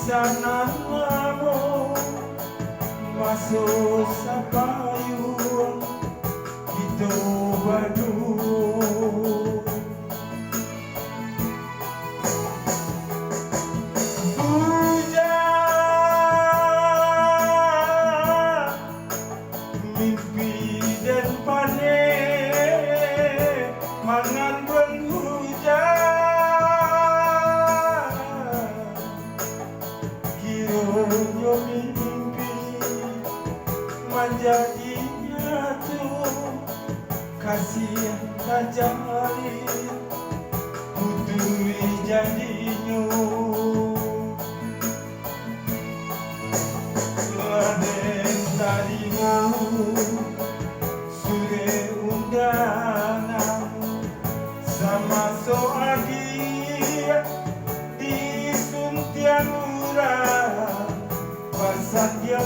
sana mo masuk sa payung kita berdua. Hujan mimpi dan panen mangan berhujan kiranya mimpi menjadi nyata kasih tajari putui jadinya Raden tadimu sure undangan sama soagi di Suntianura pasang dia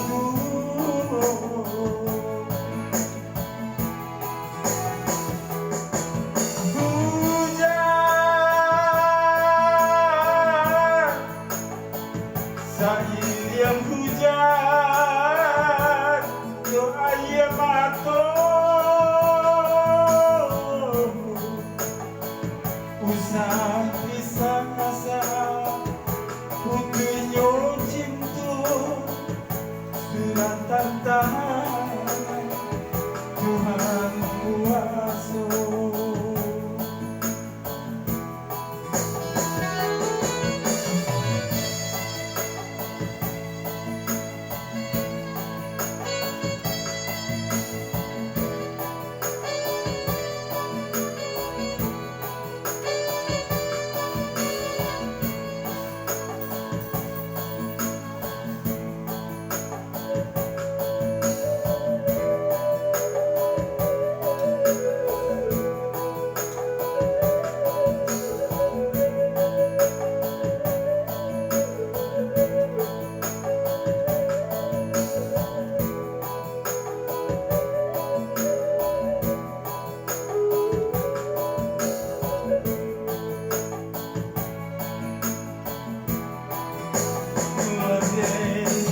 yang hujan doa ia mato usah bisa rasa putunya cinta surat tantangan Tuhan kuasa.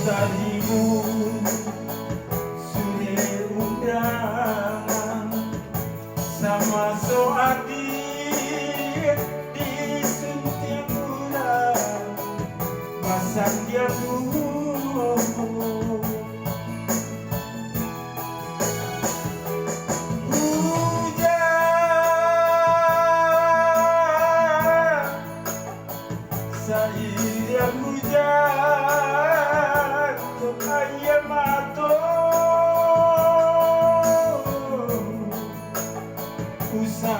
Tadimu suri undangan sama soati di Suntianura pasang dia dulu hujan saya yang hujan